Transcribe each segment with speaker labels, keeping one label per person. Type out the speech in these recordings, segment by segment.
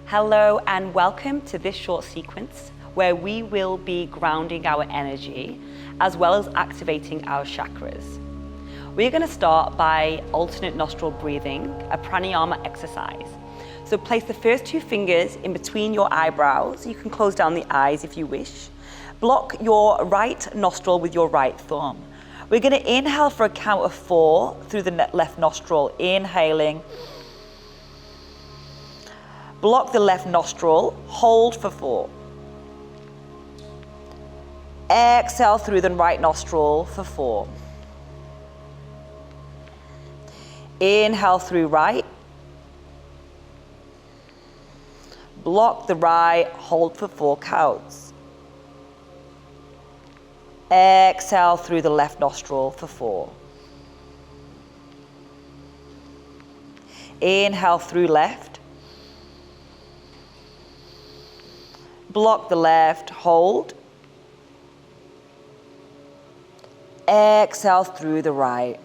Speaker 1: Hello and welcome to this short sequence where we will be grounding our energy as well as activating our chakras. We're going to start by alternate nostril breathing, a pranayama exercise. So place the first two fingers in between your eyebrows. You can close down the eyes if you wish. Block your right nostril with your right thumb. We're going to inhale for a count of 4 through the left nostril, inhaling. Block the left nostril, hold for 4. Exhale through the right nostril for 4. Inhale through right. Block the right, hold for 4 counts. Exhale through the left nostril for 4. Inhale through left. Block the left, hold. Exhale through the right.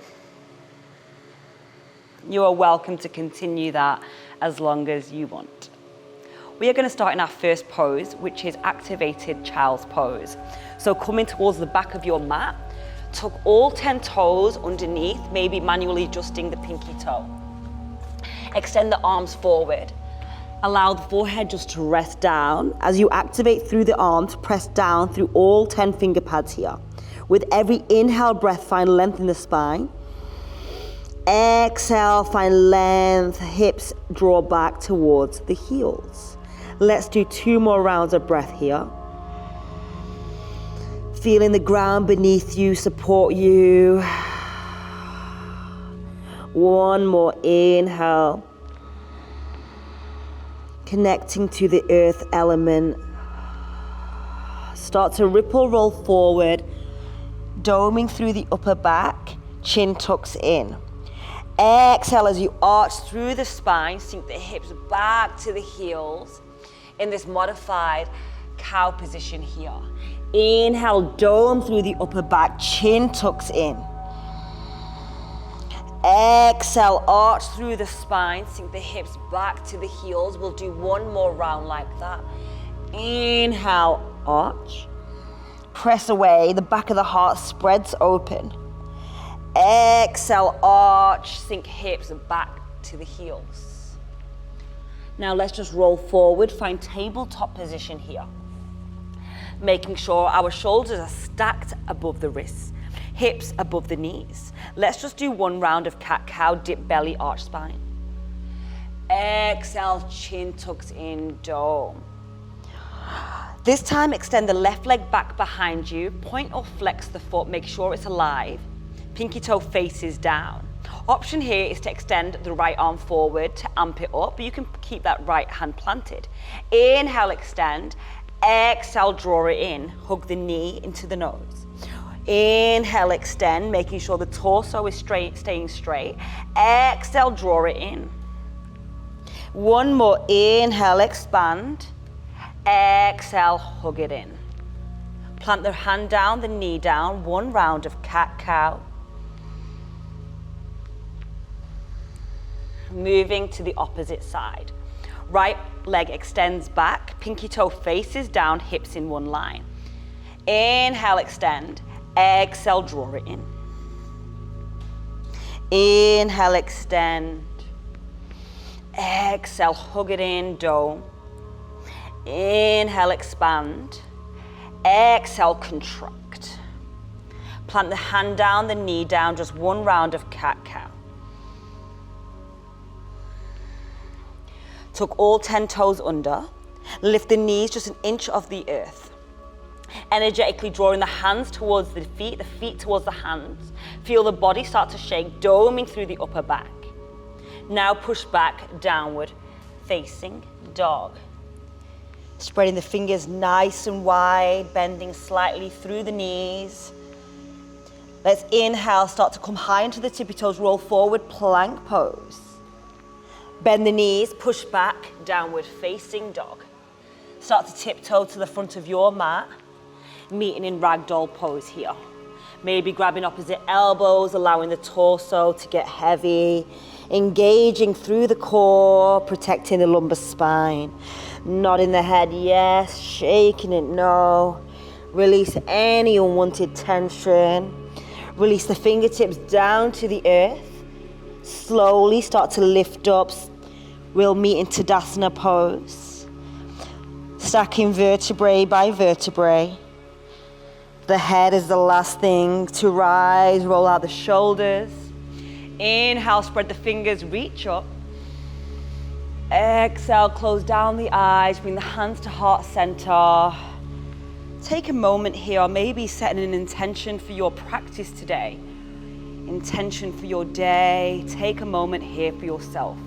Speaker 1: You are welcome to continue that as long as you want. We are going to start in our first pose, which is activated child's pose. So coming towards the back of your mat, tuck all 10 toes underneath, maybe manually adjusting the pinky toe. Extend the arms forward. Allow the forehead just to rest down. As you activate through the arms, press down through all 10 finger pads here. With every inhale breath, find length in the spine. Exhale, find length, hips draw back towards the heels. Let's do 2 more rounds of breath here. Feeling the ground beneath you support you. 1 more inhale. Connecting to the earth element. Start to ripple roll forward, doming through the upper back, chin tucks in. Exhale as you arch through the spine, sink the hips back to the heels in this modified cow position here. Inhale, dome through the upper back, chin tucks in. Exhale, arch through the spine, sink the hips back to the heels. We'll do 1 more round like that. Inhale, arch. Press away, the back of the heart spreads open. Exhale, arch, sink hips back to the heels. Now let's just roll forward, find tabletop position here. Making sure our shoulders are stacked above the wrists. Hips above the knees. Let's just do 1 round of cat-cow, dip belly, arch spine. Exhale, chin tucks in, dome. This time, extend the left leg back behind you. Point or flex the foot, make sure it's alive. Pinky toe faces down. Option here is to extend the right arm forward to amp it up, but you can keep that right hand planted. Inhale, extend. Exhale, draw it in. Hug the knee into the nose. Inhale, extend, making sure the torso is straight, staying straight. Exhale, draw it in. 1 more, inhale, expand. Exhale, hug it in. Plant the hand down, the knee down. 1 round of cat-cow. Moving to the opposite side. Right leg extends back, pinky toe faces down, hips in 1 line. Inhale, extend. Exhale, draw it in. Inhale, extend. Exhale, hug it in, dome. Inhale, expand. Exhale, contract. Plant the hand down, the knee down, just 1 round of cat-cow. Tuck all 10 toes under. Lift the knees just 1 inch off the earth. Energetically drawing the hands towards the feet towards the hands. Feel the body start to shake, doming through the upper back. Now push back, downward, facing dog. Spreading the fingers nice and wide, bending slightly through the knees. Let's inhale, start to come high into the tippy toes, roll forward, plank pose. Bend the knees, push back, downward facing dog. Start to tiptoe to the front of your mat, meeting in ragdoll pose here. Maybe grabbing opposite elbows, allowing the torso to get heavy. Engaging through the core, protecting the lumbar spine. Nodding the head, yes. Shaking it, no. Release any unwanted tension. Release the fingertips down to the earth. Slowly start to lift up. We'll meet in Tadasana pose. Stacking vertebrae by vertebrae. The head is the last thing to rise. Roll out the shoulders. Inhale, spread the fingers, reach up. Exhale, close down the eyes, bring the hands to heart center. Take a moment here, maybe setting an intention for your practice today. Intention for your day. Take a moment here for yourself.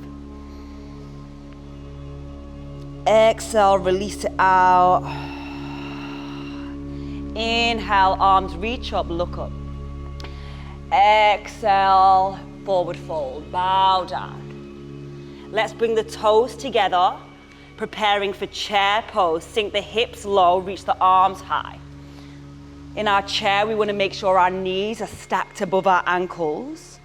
Speaker 1: Exhale, release it out. Inhale, arms reach up, look up. Exhale, forward fold, bow down. Let's bring the toes together, preparing for chair pose. Sink the hips low, reach the arms high. In our chair, we want to make sure our knees are stacked above our ankles.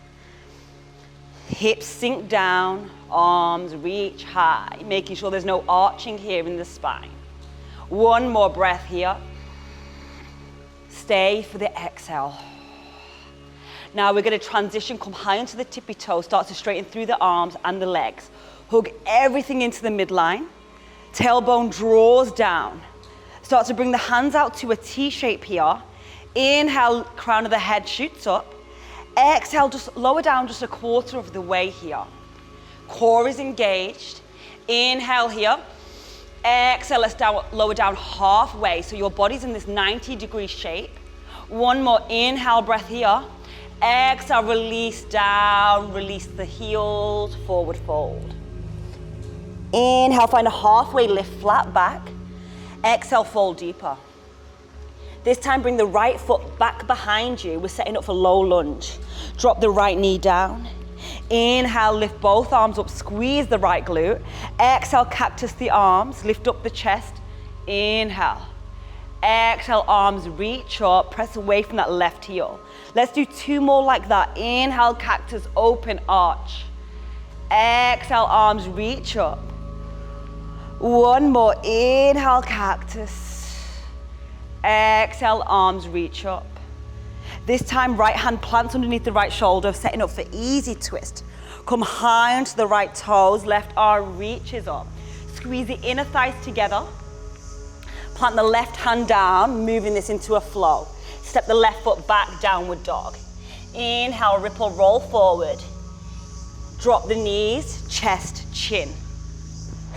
Speaker 1: Hips sink down, arms reach high, making sure there's no arching here in the spine. One more breath here. Stay for the exhale. Now we're going to transition, come high onto the tippy toes, start to straighten through the arms and the legs. Hug everything into the midline. Tailbone draws down. Start to bring the hands out to a T shape here. Inhale, crown of the head shoots up. Exhale, just lower down just a quarter of the way here. Core is engaged. Inhale here. Exhale, let's lower down halfway. So your body's in this 90-degree shape. One more inhale breath here. Exhale, release down, release the heels, forward fold. Inhale, find a halfway lift, flat back. Exhale, fold deeper. This time, bring the right foot back behind you. We're setting up for low lunge. Drop the right knee down. Inhale, lift both arms up, squeeze the right glute. Exhale, cactus the arms, lift up the chest. Inhale. Exhale, arms reach up, press away from that left heel. Let's do two more like that. Inhale, cactus, open, arch. Exhale, arms reach up. One more, inhale, cactus. Exhale, arms reach up. This time, right hand plants underneath the right shoulder, setting up for easy twist. Come high onto the right toes, left arm reaches up. Squeeze the inner thighs together. Plant the left hand down, moving this into a flow. Step the left foot back, downward dog. Inhale, ripple, roll forward. Drop the knees, chest, chin.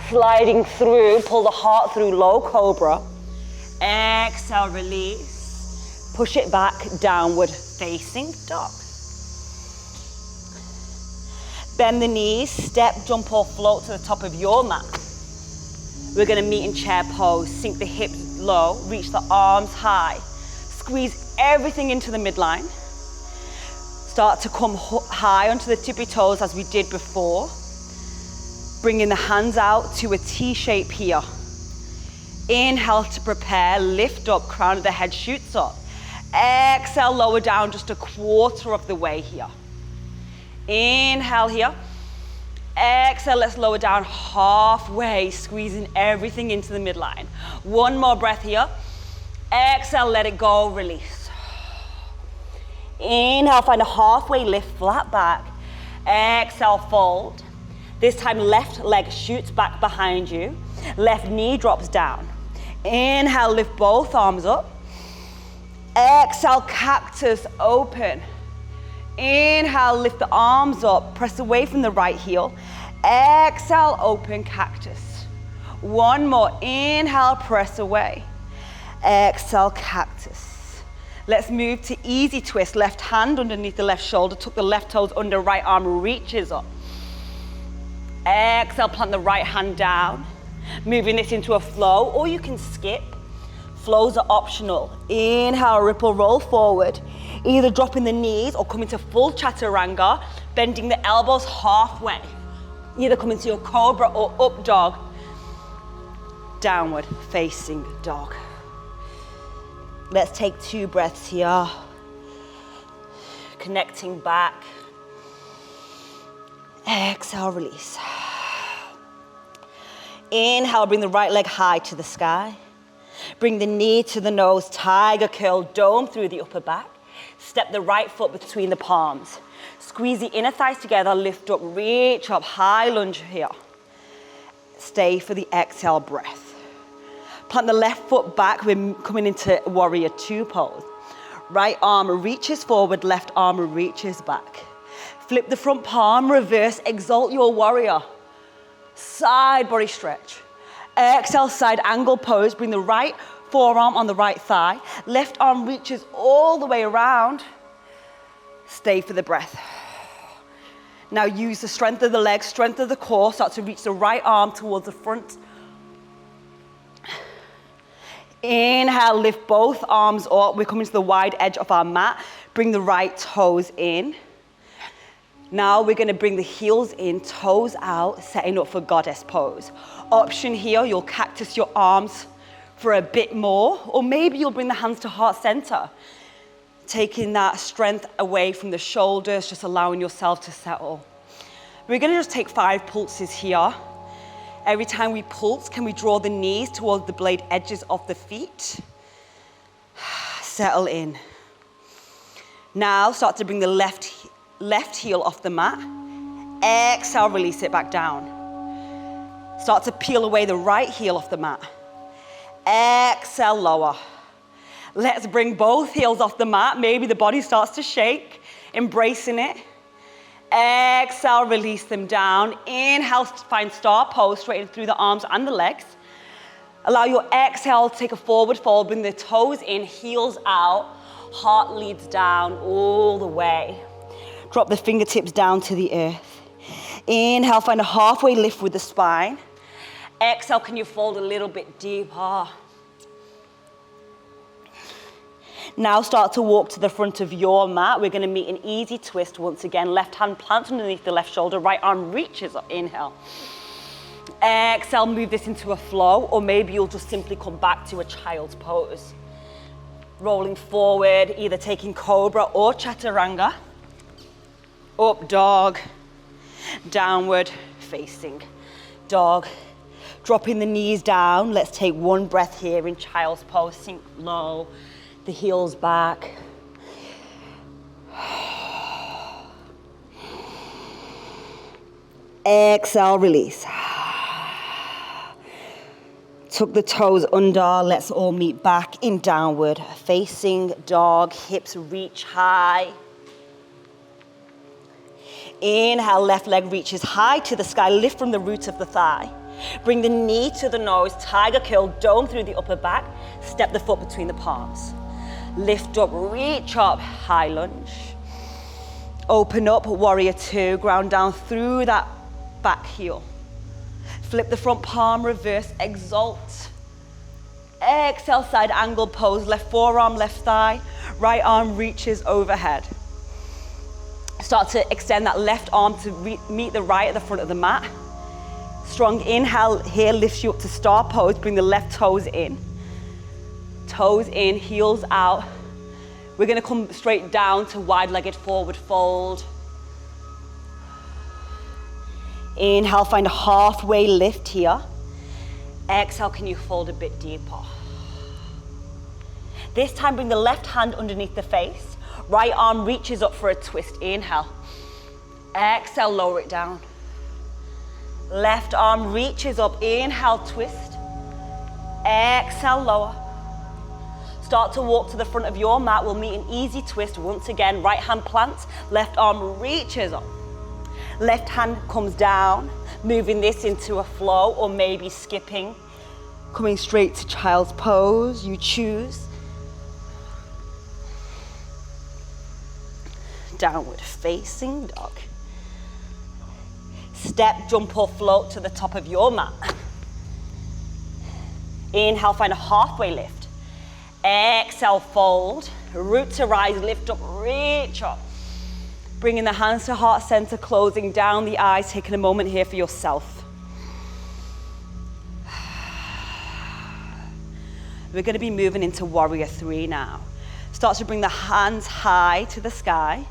Speaker 1: Sliding through, pull the heart through, low cobra. Exhale, release. Push it back, downward facing dog. Bend the knees, step, jump or float to the top of your mat. We're gonna meet in chair pose. Sink the hips low, reach the arms high. Squeeze everything into the midline. Start to come high onto the tippy toes as we did before. Bringing the hands out to a T shape here. Inhale to prepare, lift up, crown of the head shoots up. Exhale, lower down just a quarter of the way here. Inhale here. Exhale, let's lower down halfway, squeezing everything into the midline. One more breath here. Exhale, let it go, release. Inhale, find a halfway lift, flat back. Exhale, fold. This time, left leg shoots back behind you. Left knee drops down. Inhale, lift both arms up. Exhale, cactus, open. Inhale, lift the arms up, press away from the right heel. Exhale, open, cactus. One more, inhale, press away. Exhale, cactus. Let's move to easy twist. Left hand underneath the left shoulder, tuck the left toes under, right arm reaches up. Exhale, plant the right hand down. Moving this into a flow, or you can skip. Flows are optional. Inhale, ripple, roll forward. Either dropping the knees or coming to full chaturanga, bending the elbows halfway. Either coming to your cobra or up dog. Downward facing dog. Let's take 2 breaths here. Connecting back. Exhale, release. Inhale, bring the right leg high to the sky. Bring the knee to the nose, tiger curl, dome through the upper back. Step the right foot between the palms. Squeeze the inner thighs together, lift up, reach up, high lunge here. Stay for the exhale breath. Plant the left foot back, we're coming into warrior two pose. Right arm reaches forward, left arm reaches back. Flip the front palm, reverse, exalt your warrior. Side body stretch. Exhale, side angle pose. Bring the right forearm on the right thigh. Left arm reaches all the way around. Stay for the breath. Now use the strength of the legs, strength of the core. Start to reach the right arm towards the front. Inhale, lift both arms up. We're coming to the wide edge of our mat. Bring the right toes in. Now we're gonna bring the heels in, toes out, setting up for goddess pose. Option here, you'll cactus your arms for a bit more, or maybe you'll bring the hands to heart center, taking that strength away from the shoulders, just allowing yourself to settle. We're gonna just take 5 pulses here. Every time we pulse, can we draw the knees towards the blade edges of the feet? Settle in. Now start to bring the left heel off the mat. Exhale, release it back down. Start to peel away the right heel off the mat. Exhale, lower. Let's bring both heels off the mat. Maybe the body starts to shake, embracing it. Exhale, release them down. Inhale, find star pose, straighten through the arms and the legs. Allow your exhale to take a forward fold, bring the toes in, heels out, heart leads down all the way. Drop the fingertips down to the earth. Inhale, find a halfway lift with the spine. Exhale, can you fold a little bit deeper? Now start to walk to the front of your mat. We're gonna meet an easy twist once again. Left hand plants underneath the left shoulder, right arm reaches up, inhale. Exhale, move this into a flow, or maybe you'll just simply come back to a child's pose. Rolling forward, either taking cobra or chaturanga. Up dog, downward facing dog. Dropping the knees down. Let's take one breath here in child's pose. Sink low, the heels back. Exhale, release. Tuck the toes under. Let's all meet back in downward facing dog. Hips reach high. Inhale, left leg reaches high to the sky. Lift from the root of the thigh. Bring the knee to the nose, tiger curl, dome through the upper back. Step the foot between the palms. Lift up, reach up, high lunge. Open up, warrior two, ground down through that back heel. Flip the front palm, reverse, exalt. Exhale, side angle pose, left forearm, left thigh, right arm reaches overhead. Start to extend that left arm to meet the right at the front of the mat. Strong inhale here lifts you up to star pose. Bring the left toes in. Toes in, heels out. We're gonna come straight down to wide-legged forward fold. Inhale, find a halfway lift here. Exhale, can you fold a bit deeper? This time, bring the left hand underneath the face. Right arm reaches up for a twist. Inhale. Exhale, lower it down. Left arm reaches up. Inhale, twist. Exhale, lower. Start to walk to the front of your mat. We'll meet an easy twist once again. Right hand plants, left arm reaches up. Left hand comes down, moving this into a flow, or maybe skipping, coming straight to child's pose. You choose. Downward facing dog. Step, jump or float to the top of your mat. Inhale, find a halfway lift. Exhale, fold. Root to rise, lift up, reach up. Bringing the hands to heart center, closing down the eyes, taking a moment here for yourself. We're going to be moving into warrior three now. Start to bring the hands high to the sky.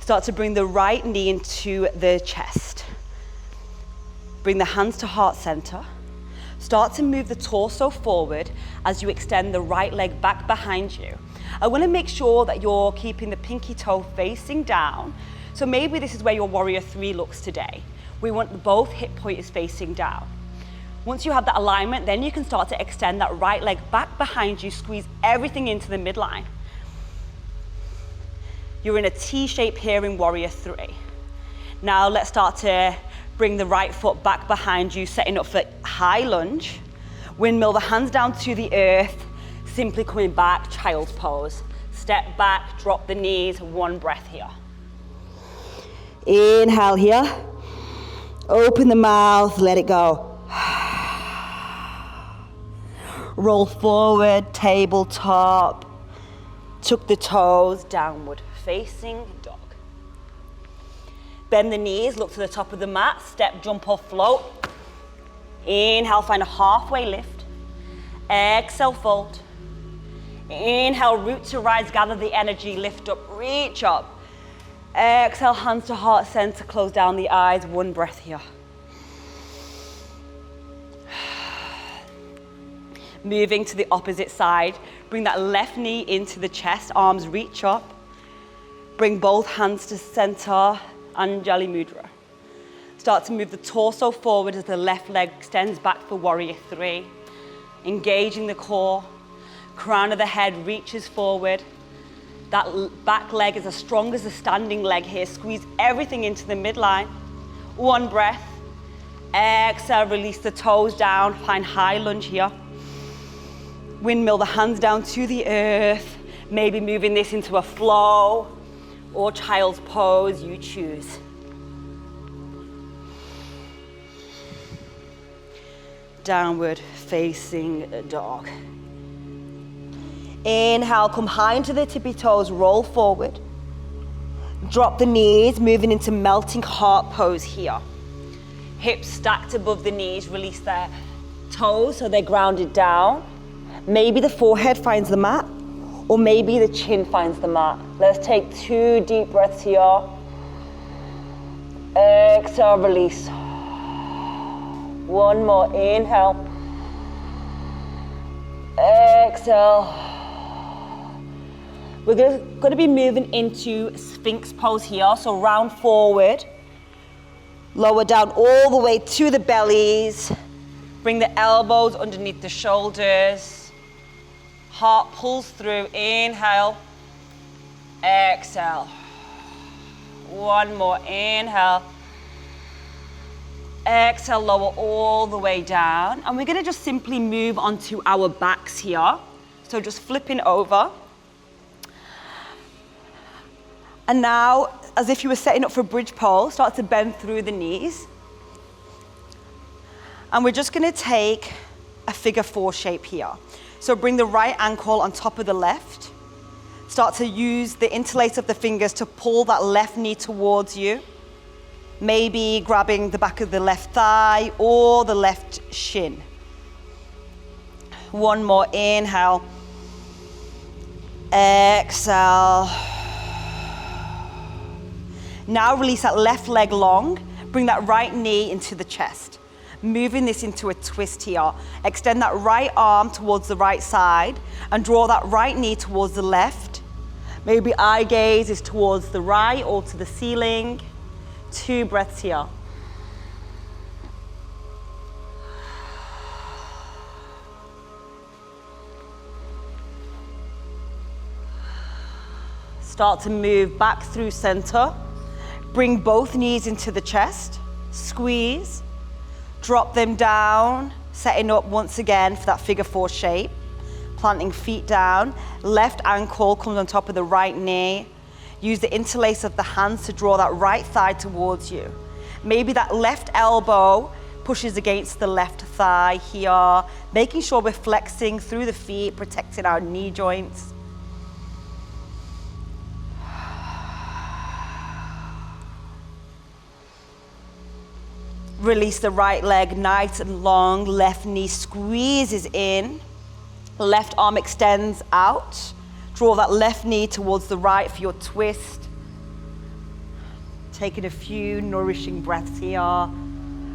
Speaker 1: Start to bring the right knee into the chest. Bring the hands to heart center. Start to move the torso forward as you extend the right leg back behind you. I want to make sure that you're keeping the pinky toe facing down. So maybe this is where your warrior 3 looks today. We want both hip pointers facing down. Once you have that alignment, then you can start to extend that right leg back behind you, squeeze everything into the midline. You're in a T shape here in warrior 3. Now let's start to bring the right foot back behind you, setting up for high lunge. Windmill the hands down to the earth, simply coming back, child's pose. Step back, drop the knees, 1 breath here. Inhale here. Open the mouth, let it go. Roll forward, tabletop. Tuck the toes, downward facing dog. Bend the knees, look to the top of the mat, step, jump or float. Inhale, find a halfway lift. Exhale, fold. Inhale, root to rise, gather the energy, lift up, reach up. Exhale, hands to heart center, close down the eyes, 1 breath here. Moving to the opposite side, bring that left knee into the chest, arms reach up. Bring both hands to center, Anjali Mudra. Start to move the torso forward as the left leg extends back for warrior 3. Engaging the core, crown of the head reaches forward. That back leg is as strong as the standing leg here. Squeeze everything into the midline. 1 breath. Exhale, release the toes down, find high lunge here. Windmill the hands down to the earth. Maybe moving this into a flow or child's pose, you choose. Downward facing dog. Inhale, come high into the tippy toes, roll forward. Drop the knees, moving into melting heart pose here. Hips stacked above the knees, release their toes so they're grounded down. Maybe the forehead finds the mat, or maybe the chin finds the mat. Let's take 2 deep breaths here. Exhale, release. 1 more, inhale. Exhale. We're going to be moving into Sphinx pose here, so round forward. Lower down all the way to the bellies. Bring the elbows underneath the shoulders. Heart pulls through, inhale, exhale. 1 more, inhale. Exhale, lower all the way down. And we're gonna just simply move onto our backs here. So just flipping over. And now, as if you were setting up for bridge pole, start to bend through the knees. And we're just gonna take a figure 4 shape here. So bring the right ankle on top of the left. Start to use the interlace of the fingers to pull that left knee towards you. Maybe grabbing the back of the left thigh or the left shin. 1 more, inhale. Exhale. Now release that left leg long. Bring that right knee into the chest. Moving this into a twist here. Extend that right arm towards the right side and draw that right knee towards the left. Maybe eye gaze is towards the right or to the ceiling. 2 breaths here. Start to move back through center. Bring both knees into the chest. Squeeze. Drop them down, setting up once again for that figure 4 shape. Planting feet down. Left ankle comes on top of the right knee. Use the interlace of the hands to draw that right thigh towards you. Maybe that left elbow pushes against the left thigh here. Making sure we're flexing through the feet, protecting our knee joints. Release the right leg nice and long. Left knee squeezes in. Left arm extends out. Draw that left knee towards the right for your twist. Taking a few nourishing breaths here.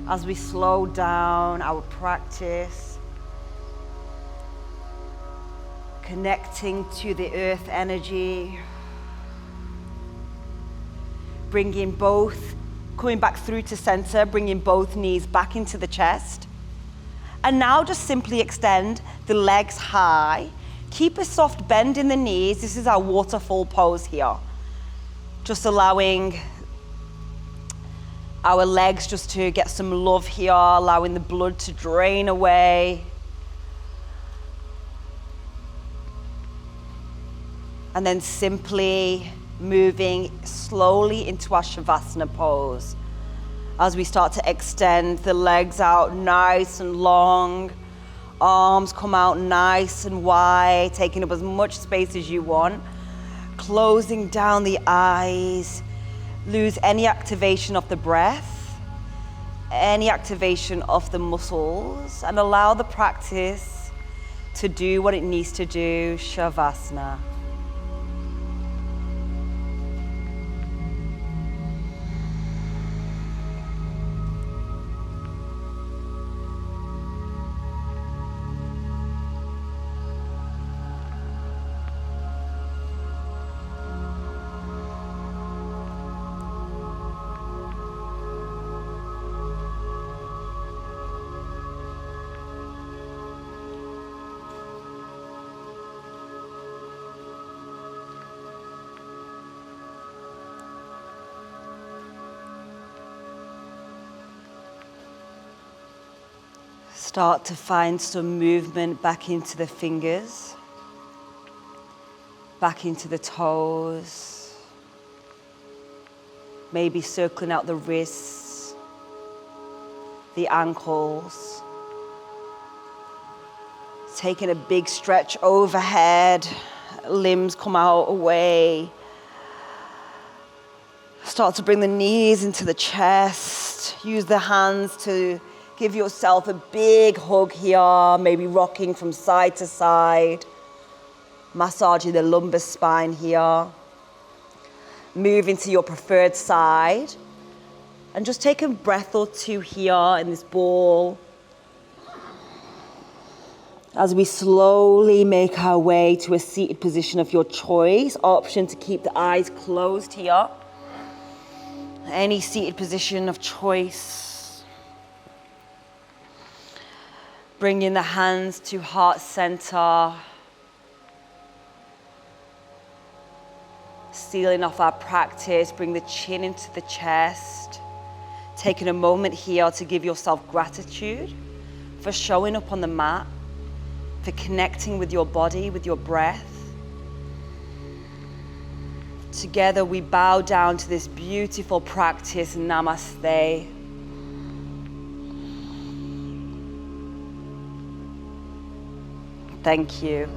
Speaker 1: as we slow down our practice, connecting to the earth energy, coming back through to center, bringing both knees back into the chest. And now just simply extend the legs high. Keep a soft bend in the knees. This is our waterfall pose here. Just allowing our legs just to get some love here, allowing the blood to drain away. And then simply moving slowly into our Shavasana pose as we start to extend the legs out nice and long, arms come out nice and wide, taking up as much space as you want, closing down the eyes, lose any activation of the breath, any activation of the muscles, and allow the practice to do what it needs to do, Shavasana. Start to find some movement back into the fingers, back into the toes, maybe circling out the wrists, the ankles, taking a big stretch overhead, limbs come out away. Start to bring the knees into the chest, use the hands to give yourself a big hug here, maybe rocking from side to side, massaging the lumbar spine here. Move into your preferred side and just take a breath or two here in this ball as we slowly make our way to a seated position of your choice. Option to keep the eyes closed here. Any seated position of choice. Bringing the hands to heart center. Sealing off our practice, bring the chin into the chest. Taking a moment here to give yourself gratitude for showing up on the mat, for connecting with your body, with your breath. Together we bow down to this beautiful practice, Namaste. Thank you.